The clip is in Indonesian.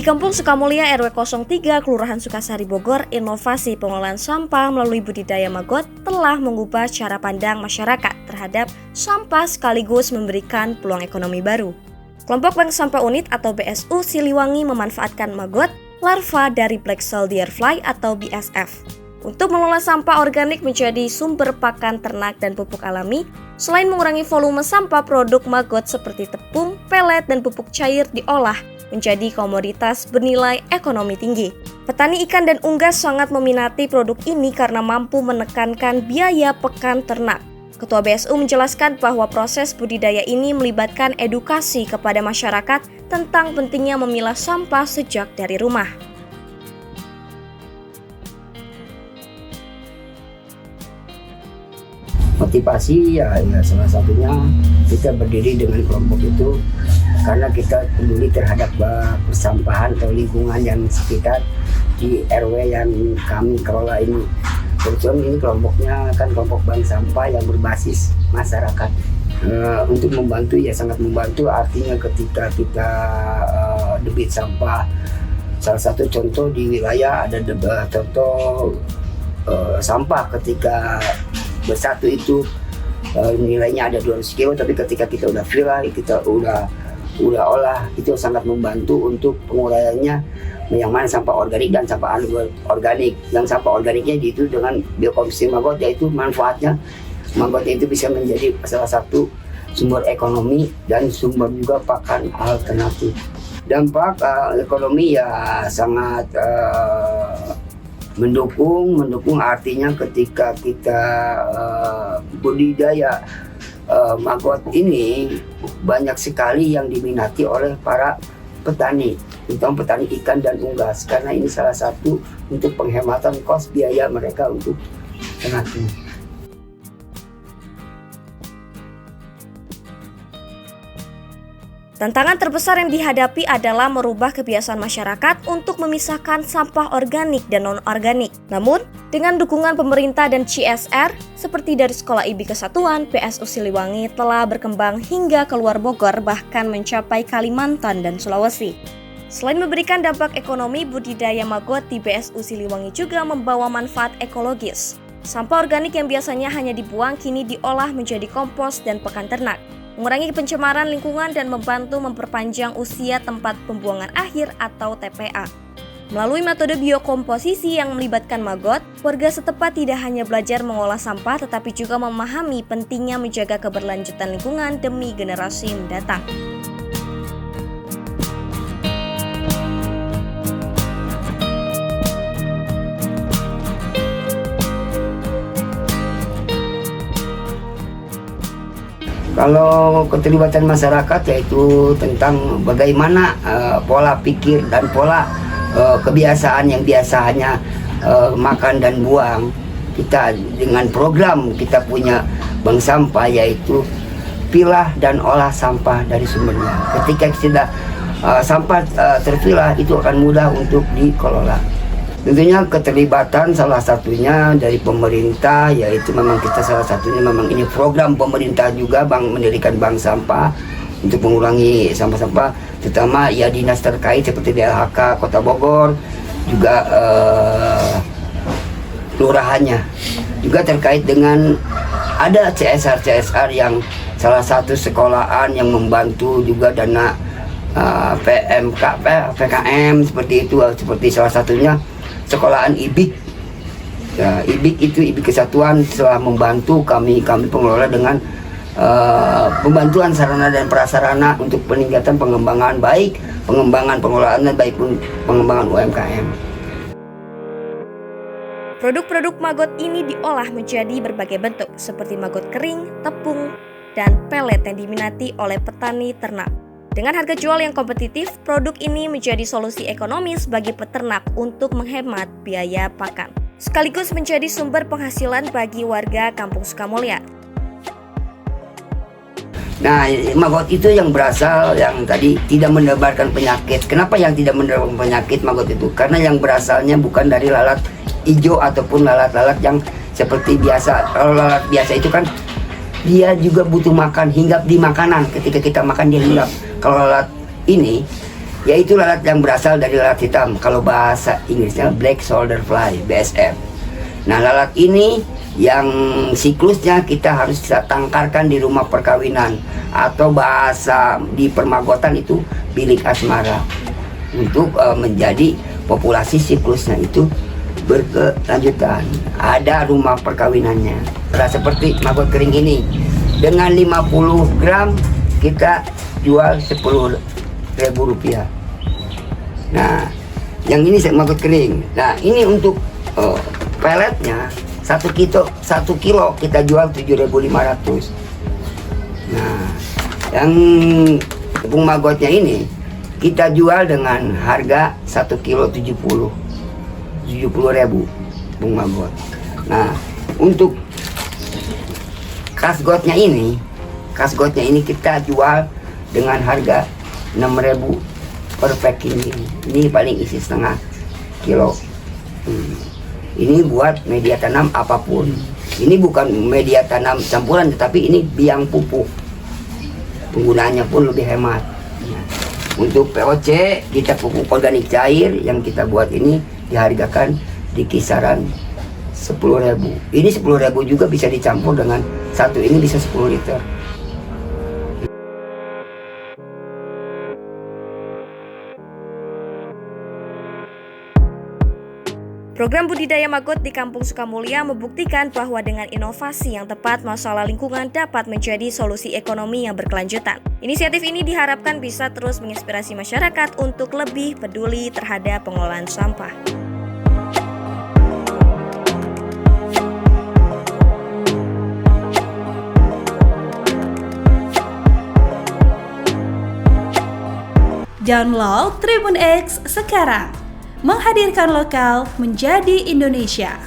Di Kampung Sukamulya RW 03 Kelurahan Sukasari Bogor, inovasi pengolahan sampah melalui budidaya maggot telah mengubah cara pandang masyarakat terhadap sampah sekaligus memberikan peluang ekonomi baru. Kelompok Bank Sampah Unit atau BSU Siliwangi memanfaatkan maggot larva dari Black Soldier Fly atau BSF untuk mengelola sampah organik menjadi sumber pakan ternak dan pupuk alami. Selain mengurangi volume sampah, produk maggot seperti tepung, pelet, dan pupuk cair diolah menjadi komoditas bernilai ekonomi tinggi. Petani ikan dan unggas sangat meminati produk ini karena mampu menekankan biaya pakan ternak. Ketua BSU menjelaskan bahwa proses budidaya ini melibatkan edukasi kepada masyarakat tentang pentingnya memilah sampah sejak dari rumah. Motivasi ya salah satunya kita berdiri dengan kelompok itu karena kita peduli terhadap persampahan atau lingkungan yang sekitar di RW yang kami kelola ini. Kebetulan ini kelompoknya kan kelompok bank sampah yang berbasis masyarakat. Untuk membantu ya sangat membantu, artinya ketika kita debit sampah, salah satu contoh di wilayah ada contoh sampah ketika bersatu itu nilainya ada 200 kilo, tapi ketika kita udah viral, kita udah olah, itu sangat membantu untuk penguraiannya yang mana sampah organik dan sampah anorganik. Yang sampah organiknya itu dengan biokomposti maggot, yaitu manfaatnya maggotnya itu bisa menjadi salah satu sumber ekonomi dan sumber juga pakan alternatif. Dampak ekonomi ya sangat mendukung artinya ketika kita budidaya maggot ini banyak sekali yang diminati oleh para petani, terutama petani ikan dan unggas, karena ini salah satu untuk penghematan kos biaya mereka untuk ternaknya. Tantangan terbesar yang dihadapi adalah merubah kebiasaan masyarakat untuk memisahkan sampah organik dan non-organik. Namun, dengan dukungan pemerintah dan CSR, seperti dari Sekolah IB Kesatuan, BSU Siliwangi telah berkembang hingga keluar Bogor, bahkan mencapai Kalimantan dan Sulawesi. Selain memberikan dampak ekonomi, budidaya maggot di BSU Siliwangi juga membawa manfaat ekologis. Sampah organik yang biasanya hanya dibuang kini diolah menjadi kompos dan pakan ternak, mengurangi pencemaran lingkungan dan membantu memperpanjang usia tempat pembuangan akhir atau TPA. Melalui metode biokomposisi yang melibatkan maggot, warga setempat tidak hanya belajar mengolah sampah tetapi juga memahami pentingnya menjaga keberlanjutan lingkungan demi generasi mendatang. Kalau keterlibatan masyarakat yaitu tentang bagaimana pola pikir dan pola kebiasaan yang biasanya makan dan buang. Kita dengan program kita punya bank sampah yaitu pilah dan olah sampah dari sumbernya. Ketika sudah sampah terpilah, itu akan mudah untuk dikelola. Tentunya keterlibatan salah satunya dari pemerintah, yaitu memang kita salah satunya memang ini program pemerintah juga mendirikan bank sampah untuk mengurangi sampah-sampah, terutama ya dinas terkait seperti DLHK Kota Bogor, juga kelurahannya, juga terkait dengan ada CSR yang salah satu sekolahan yang membantu juga dana PKM seperti itu, seperti salah satunya sekolahan IBIK. Ya, IBIK itu IBIK Kesatuan telah membantu kami pengelola dengan pembantuan sarana dan prasarana untuk peningkatan pengembangan, baik pengembangan pengelolaan dan baik pun pengembangan UMKM. Produk-produk maggot ini diolah menjadi berbagai bentuk seperti maggot kering, tepung, dan pelet yang diminati oleh petani ternak. Dengan harga jual yang kompetitif, produk ini menjadi solusi ekonomis bagi peternak untuk menghemat biaya pakan, sekaligus menjadi sumber penghasilan bagi warga Kampung Sukamulya. Nah, maggot itu yang berasal yang tadi tidak menebarkan penyakit. Kenapa yang tidak menebarkan penyakit maggot itu? Karena yang berasalnya bukan dari lalat hijau ataupun lalat-lalat yang seperti biasa. Kalau lalat biasa itu kan dia juga butuh makan, hinggap di makanan. Ketika kita makan dia hinggap. Kalau lalat ini yaitu lalat yang berasal dari lalat hitam, kalau bahasa Inggrisnya black soldier fly, BSF. Nah, lalat ini yang siklusnya kita harus tangkarkan di rumah perkawinan, atau bahasa di permagotan itu bilik asmara, untuk menjadi populasi siklusnya itu berkelanjutan. Ada rumah perkawinannya. Nah, seperti maggot kering ini, dengan 50 gram kita jual Rp10.000. Nah, yang ini maggot kering. Nah, ini untuk peletnya 1 kilo kita jual 7.500. Nah, yang tepung magotnya ini kita jual dengan harga 1 kilo 70.000 tepung magot. Nah, untuk kasgotnya ini kita jual dengan harga 6.000 per packing ini. Ini paling isi setengah kilo. Ini buat media tanam apapun. Ini bukan media tanam campuran, tetapi ini biang pupuk. Penggunaannya pun lebih hemat. Untuk POC, kita pupuk organik cair yang kita buat ini dihargakan di kisaran 10.000. Ini 10.000 juga bisa dicampur dengan satu, ini bisa 10 liter. Program budidaya maggot di Kampung Sukamulya membuktikan bahwa dengan inovasi yang tepat, masalah lingkungan dapat menjadi solusi ekonomi yang berkelanjutan. Inisiatif ini diharapkan bisa terus menginspirasi masyarakat untuk lebih peduli terhadap pengelolaan sampah. Download Tribun X sekarang. Menghadirkan lokal menjadi Indonesia.